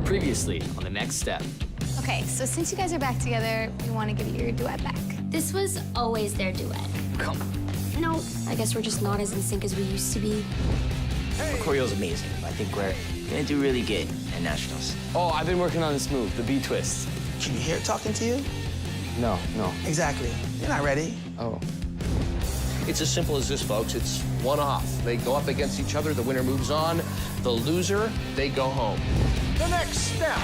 Previously on The Next Step. Okay, so since you guys are back together, we want to give you your duet back. This was always their duet. Come on. No, I guess we're just not as in sync as we used to be. The choreo's amazing. I think we're gonna do really good at nationals. Oh, I've been working on this move, the B twist. Can you hear it talking to you? No. Exactly. You're not ready. Oh. It's as simple as this, folks. It's one off. They go up against each other, the winner moves on. The loser, they go home. The next step.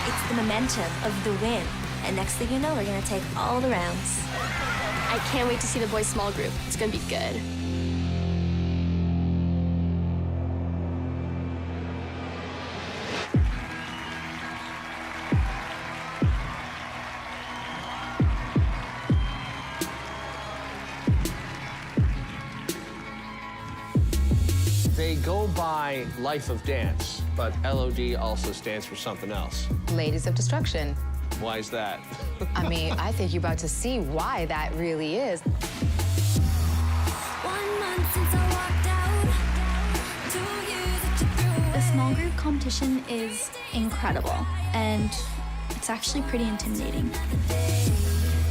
It's the momentum of the win. And next thing you know, we're gonna take all the rounds. I can't wait to see the boys' small group. It's gonna be good. They go by Life of Dance, but LOD also stands for something else. Ladies of Destruction. Why is that? I mean, I think you're about to see why that really is. 1 month since I walked out, 2 years that you threw The small group competition is incredible, and it's actually pretty intimidating.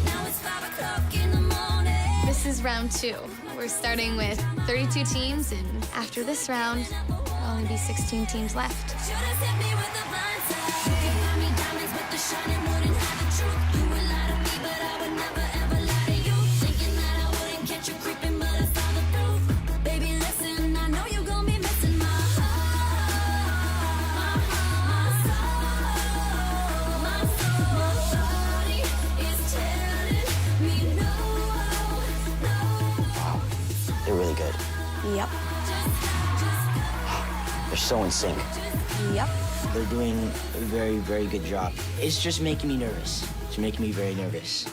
Now it's 5 o'clock in the morning. This is round 2. We're starting with 32 teams, and after this round, there'll only be 16 teams left. Should've hit me with the blind side. You can buy me diamonds, but the shining wouldn't have the truth. You would lie to me, but I would never ever lie to you. Thinking that I wouldn't catch you creeping, but I saw the proof. Baby, listen, I know you gon' be missing my heart. My body is telling me no. They're really good. Yep. They're so in sync. Yep. They're doing a very, very good job. It's just making me nervous. It's making me very nervous.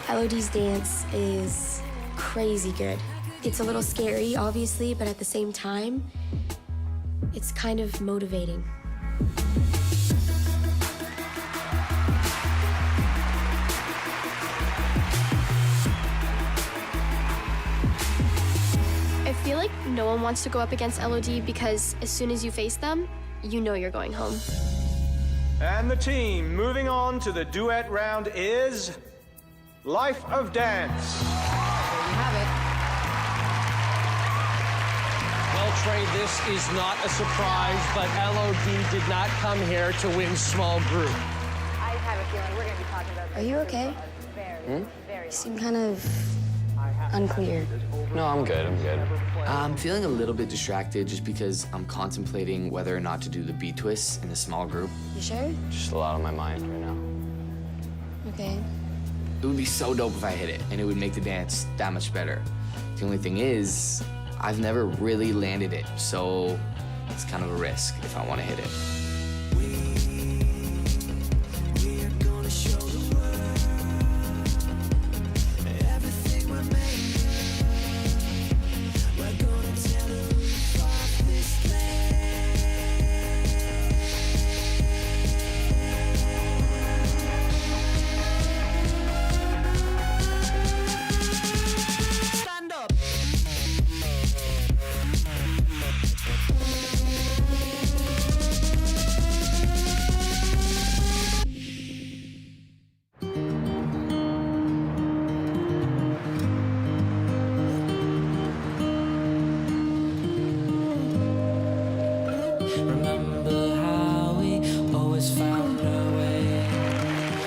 LOD's dance is crazy good. It's a little scary, obviously, but at the same time, it's kind of motivating. I feel like no one wants to go up against LOD because as soon as you face them, you know you're going home. And the team moving on to the duet round is Life of Dance. There you have it. Well, Trey, this is not a surprise, but LOD did not come here to win small group. I have a feeling we're gonna be talking about this. Are you okay? You seem kind of unclear. No, I'm good. I'm feeling a little bit distracted just because I'm contemplating whether or not to do the B twist in the small group. You sure? Just a lot on my mind right now. Okay. It would be so dope if I hit it, and it would make the dance that much better. The only thing is, I've never really landed it, so it's kind of a risk if I want to hit it.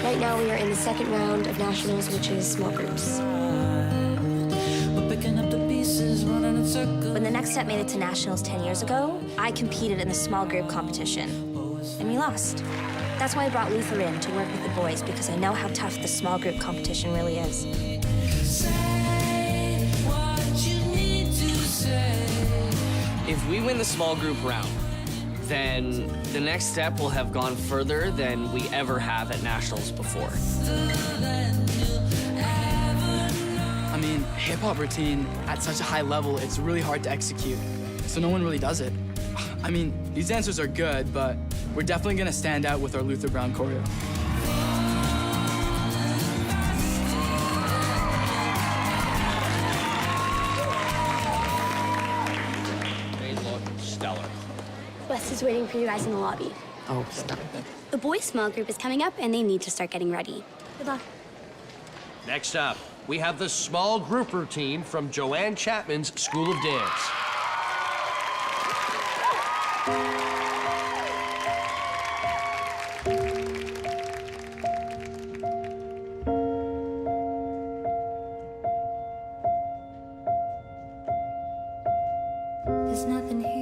Right now we are in the second round of nationals, which is small groups. When the Next Step made it to nationals 10 years ago, I competed in the small group competition, and we lost. That's why I brought Luther in to work with the boys, because I know how tough the small group competition really is. If we win the small group round, then the next step will have gone further than we ever have at nationals before. I mean, hip-hop routine at such a high level, it's really hard to execute. So no one really does it. I mean, these dancers are good, but we're definitely gonna stand out with our Luther Brown choreo. Bus is waiting for you guys in the lobby. Oh, stop. The boys' small group is coming up, and they need to start getting ready. Good luck. Next up, we have the small group routine from Joanne Chapman's School of Dance.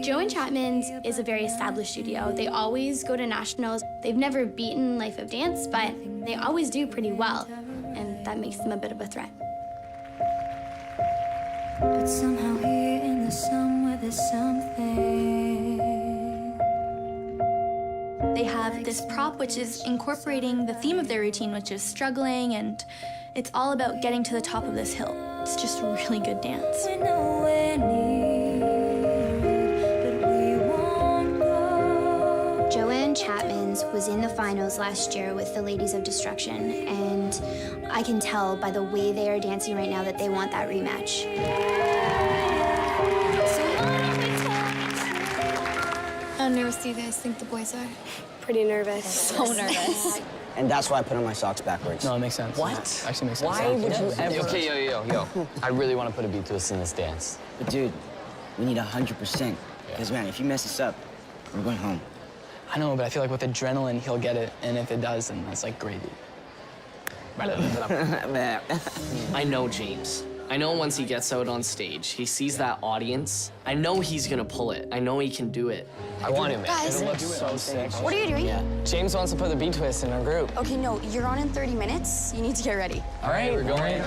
Joanne Chapman's is a very established studio. They always go to nationals. They've never beaten Life of Dance, but they always do pretty well, and that makes them a bit of a threat. But somehow here in the somewhere there's something. They have this prop which is incorporating the theme of their routine, which is struggling, and it's all about getting to the top of this hill. It's just a really good dance. We're nowhere near, but we won't go. Joanne Chapman's was in the finals last year with the Ladies of Destruction, and I can tell by the way they are dancing right now that they want that rematch. How nervous do you guys think the boys are? Pretty nervous. So nervous. And that's why I put on my socks backwards. No, it makes sense. What? Actually makes sense. Why would you ever? Okay, yo. I really want to put a beat twist in this dance. But dude, we need 100%. Because man, if you mess this up, we're going home. I know, but I feel like with adrenaline, he'll get it, and if it does, then that's like gravy. I know James. I know once he gets out on stage, he sees that audience. I know he's gonna pull it. I know he can do it. I want him, man. Guys, It looks so sick. what are you doing? James wants to put the beat twist in our group. Okay, no, you're on in 30 minutes. You need to get ready. All right, we're going.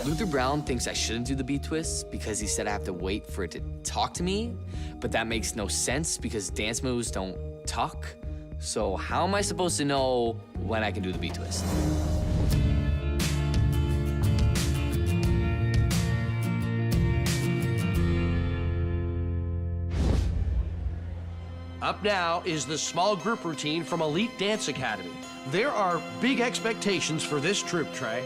Luther Brown thinks I shouldn't do the beat twist because he said I have to wait for it to talk to me, but that makes no sense because dance moves don't talk. So how am I supposed to know when I can do the beat twist? Up now is the small group routine from Elite Dance Academy. There are big expectations for this troupe, Trey.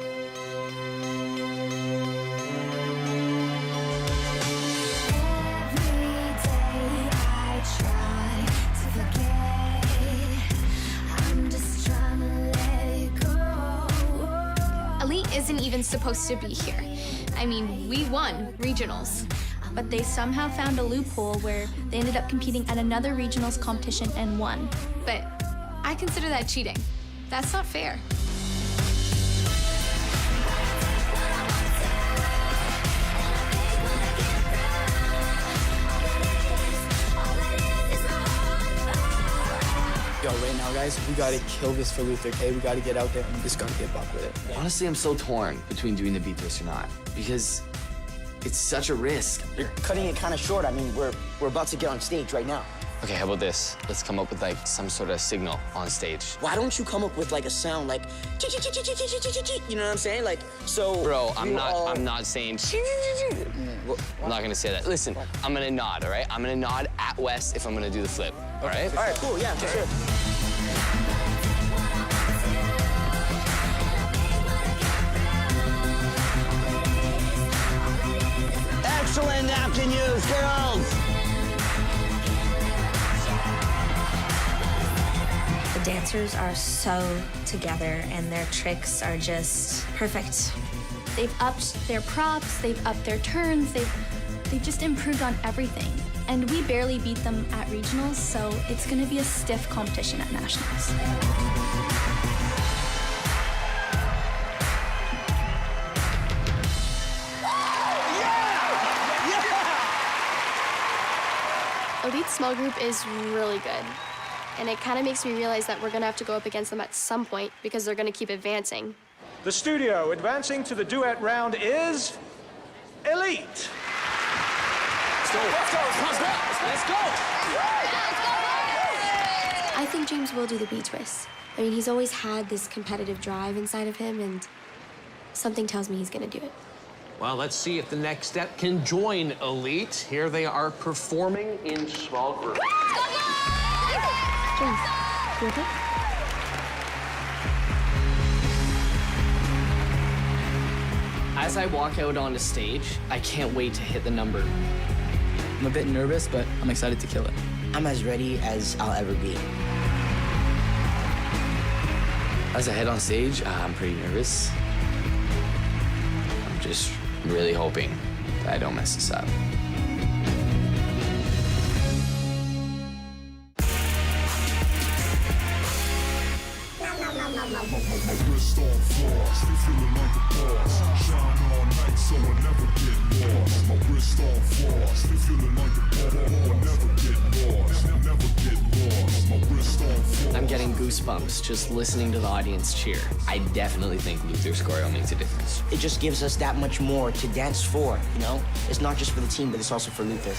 Elite isn't even supposed to be here. I mean, we won regionals. But they somehow found a loophole where they ended up competing at another regionals competition and won. But I consider that cheating. That's not fair. Yo, right now, guys, we gotta kill this for Luther, okay? We gotta get out there and we just gotta get buck with it. Honestly, I'm so torn between doing the beat twist or not because it's such a risk. You're cutting it kind of short. I mean, we're about to get on stage right now. Okay, how about this? Let's come up with like some sort of signal on stage. Why don't you come up with like a sound like, you know what I'm saying? Like, so. Bro, I'm not saying. I'm not gonna say that. Listen, I'm gonna nod, all right? I'm gonna nod at West if I'm gonna do the flip, all right? All right, cool, yeah, for sure. Excellent napkin use, girls! The dancers are so together and their tricks are just perfect. They've upped their props, they've upped their turns, they've just improved on everything. And we barely beat them at regionals, so it's gonna be a stiff competition at nationals. Elite's small group is really good. And it kind of makes me realize that we're going to have to go up against them at some point because they're going to keep advancing. The studio advancing to the duet round is Elite. Let's go. I think James will do the B-twist. I mean, he's always had this competitive drive inside of him, and something tells me he's going to do it. Well, let's see if the next step can join Elite. Here they are performing in small groups. James, you okay? As I walk out onto stage, I can't wait to hit the number. I'm a bit nervous, but I'm excited to kill it. I'm as ready as I'll ever be. As I head on stage, I'm pretty nervous. I'm just really hoping that I don't mess this up. I'm getting goosebumps just listening to the audience cheer. I definitely think Luther's choreo makes a difference. It just gives us that much more to dance for, you know? It's not just for the team, but it's also for Luther.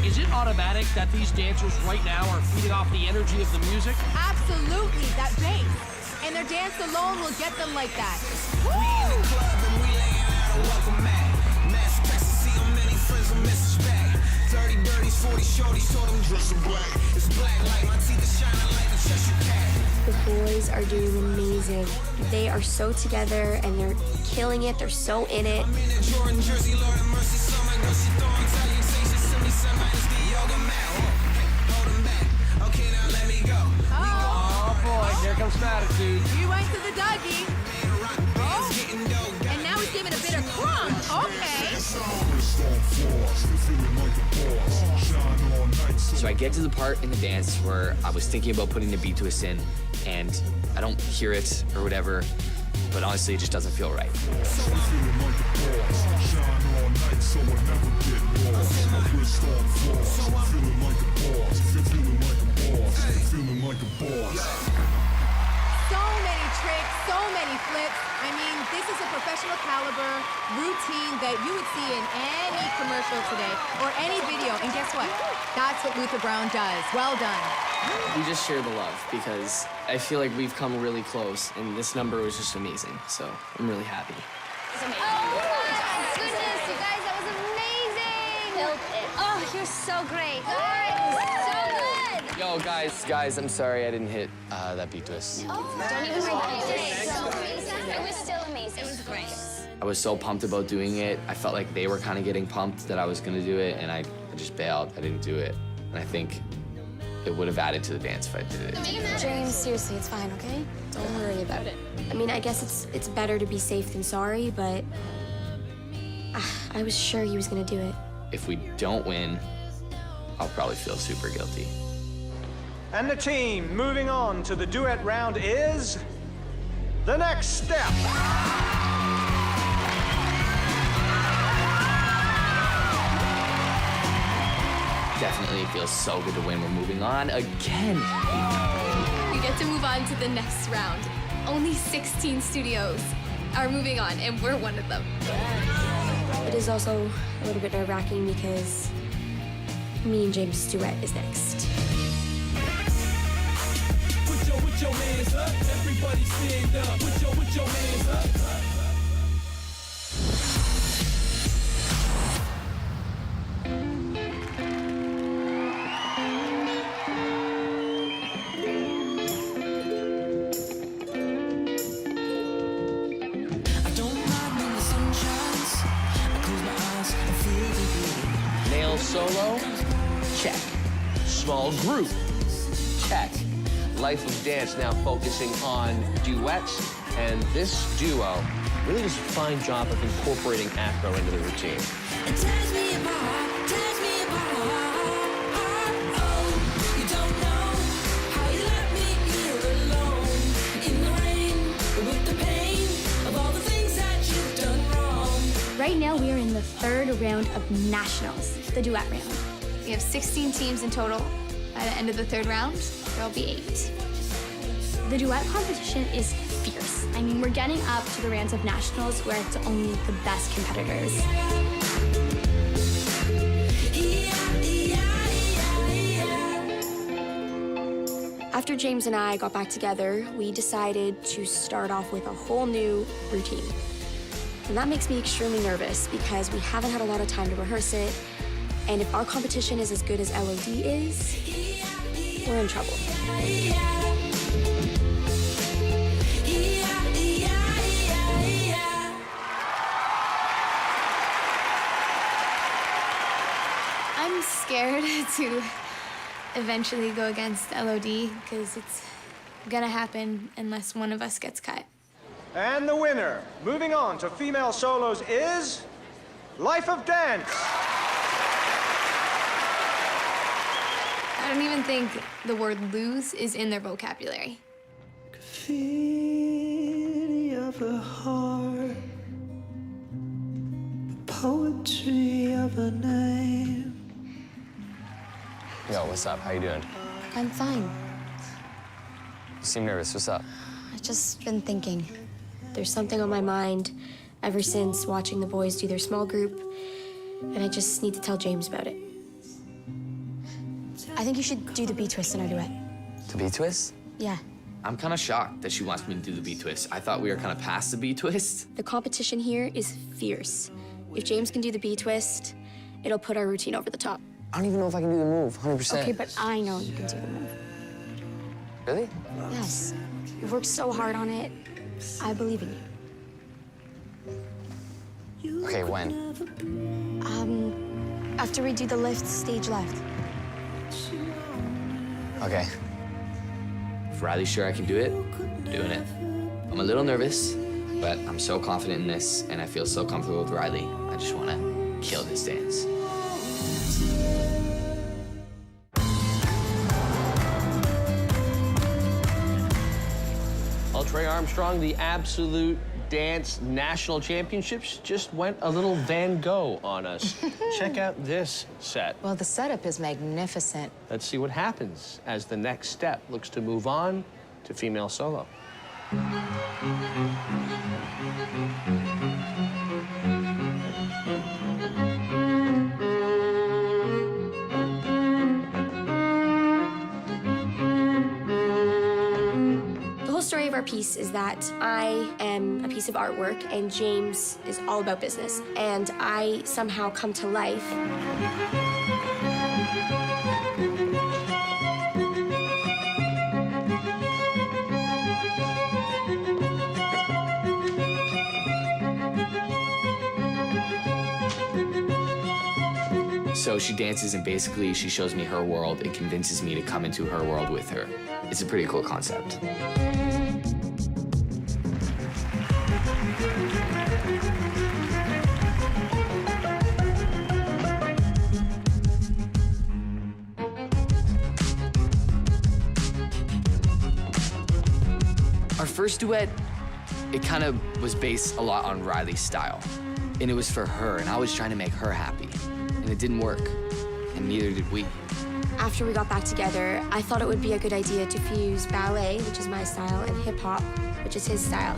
Is it automatic that these dancers right now are feeding off the energy of the music? Absolutely, that bass. And their dance alone will get them like that. Woo! We in the club and we laying out a welcome mat. Mass ecstasy on many friends will message back. 30 birdies, 40 shorties, told them dress in black. It's black light, my teeth are shining like the Cheshire Cat. The boys are doing amazing. They are so together and they're killing it. They're so in it. I'm in a Jordan jersey, Lord have mercy, so my girl, she throwing salutations to me, somebody's the yoga mat. Hold him back, okay, now let me go. Oh boy, here comes some attitude. You went to the Dougie. Oh. And now he's giving a bit of crumb. Okay. So I get to the part in the dance where I was thinking about putting the beat twist in, and I don't hear it or whatever, but honestly, it just doesn't feel right. So many tricks, so many flips. I mean, this is a professional caliber routine that you would see in any commercial today or any video. And guess what? That's what Luther Brown does. Well done. We just share the love because I feel like we've come really close, and this number was just amazing. So I'm really happy. Oh my goodness, you guys, that was amazing! Oh, you're so great. So good! Yo, guys, I'm sorry I didn't hit that beat twist. Don't even worry about it. It was still amazing. It was great. I was so pumped about doing it. I felt like they were kind of getting pumped that I was gonna do it, and I just bailed. I didn't do it. And I think it would have added to the dance if I did it. James, seriously, it's fine, okay? Don't worry about it. I mean, I guess it's better to be safe than sorry, but I was sure he was gonna do it. If we don't win, I'll probably feel super guilty. And the team moving on to the duet round is The Next Step. Definitely feels so good to win. We're moving on again. We get to move on to the next round. Only 16 studios are moving on, and we're one of them. It is also a little bit nerve-wracking because me and James' duet is next. Put your hands up, everybody stand up. Put your hands up. Nail solo? Check. Small group? Check. Life of Dance now focusing on duets, and this duo really does a fine job of incorporating acro into the routine. It tears me apart, tears me apart. Oh, you don't know how you left me here alone in the rain with the pain of all the things that you've done wrong. Right now, we are in the third round of nationals, the duet round. We have 16 teams in total. By the end of the third round, there'll be 8. The duet competition is fierce. I mean, we're getting up to the rounds of nationals where it's only the best competitors. After James and I got back together, we decided to start off with a whole new routine. And that makes me extremely nervous because we haven't had a lot of time to rehearse it. And if our competition is as good as LOD is, we're in trouble. I'm to eventually go against LOD, because it's gonna happen unless one of us gets cut. And the winner, moving on to female solos, is Life of Dance. I don't even think the word lose is in their vocabulary. Graffiti of a heart, the poetry of a name. Yo, what's up? How you doing? I'm fine. You seem nervous. What's up? I've just been thinking. There's something on my mind ever since watching the boys do their small group, and I just need to tell James about it. I think you should do the B-twist in our duet. The B-twist? Yeah. I'm kind of shocked that she wants me to do the B-twist. I thought we were kind of past the B-twist. The competition here is fierce. If James can do the B-twist, it'll put our routine over the top. I don't even know if I can do the move, 100%. Okay, but I know you can do the move. Really? Yes. You've worked so hard on it. I believe in you. Okay, when? After we do the lift, stage left. Okay. If Riley's sure I can do it, I'm doing it. I'm a little nervous, but I'm so confident in this, and I feel so comfortable with Riley. I just want to kill this dance. Well, Trey Armstrong, the Absolute Dance National Championships just went a little Van Gogh on us. Check out this set. Well, the setup is magnificent. Let's see what happens as the next step looks to move on to female solo. The whole story of our piece is that I am a piece of artwork and James is all about business. And I somehow come to life. So she dances and basically she shows me her world and convinces me to come into her world with her. It's a pretty cool concept. Our first duet, it kind of was based a lot on Riley's style. And it was for her, and I was trying to make her happy. And it didn't work, and neither did we. After we got back together, I thought it would be a good idea to fuse ballet, which is my style, and hip hop, which is his style.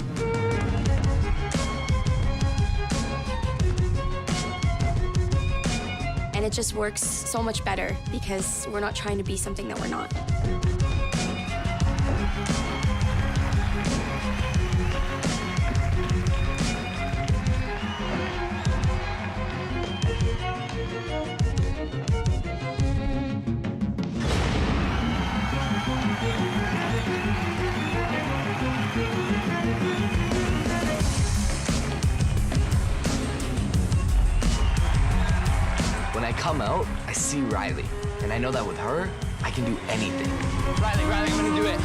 And it just works so much better because we're not trying to be something that we're not. When I come out, I see Riley, and I know that with her, I can do anything. Riley, I'm gonna do it.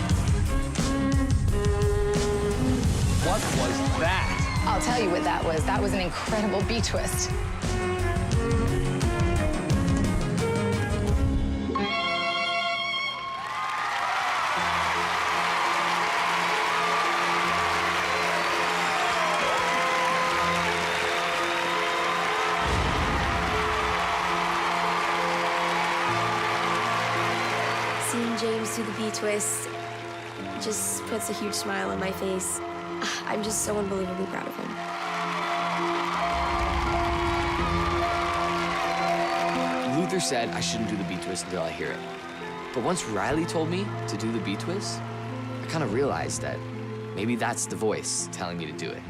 What was that? I'll tell you what that was. That was an incredible B-twist. Seeing James do the B-twist just puts a huge smile on my face. I'm just so unbelievably proud of him. Luther said I shouldn't do the B-twist until I hear it. But once Riley told me to do the B-twist, I kind of realized that maybe that's the voice telling me to do it.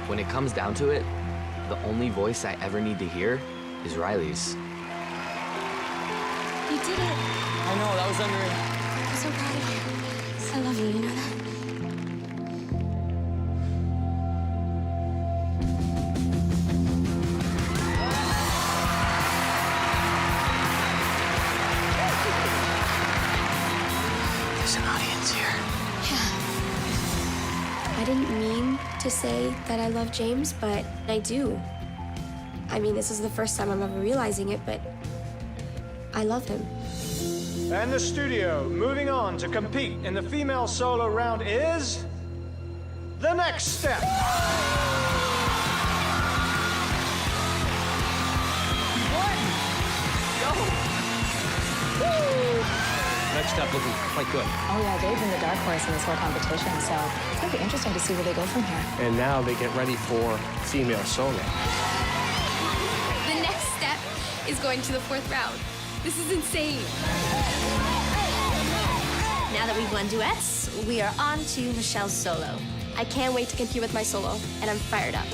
When it comes down to it, the only voice I ever need to hear is Riley's. You did it. I know, that was under... I'm so proud of you. I love you, you know that? didn't mean to say that I love James, but I do. I mean, this is the first time I'm ever realizing it, but I love him. And the studio moving on to compete in the female solo round is The Next Step. Next step looking quite good. Oh yeah, they've been the dark horse in this whole competition, so it's gonna be interesting to see where they go from here. And now they get ready for female solo. The next step is going to the 4th round. This is insane. Now that we've won duets, we are on to Michelle's solo. I can't wait to compete with my solo, and I'm fired up.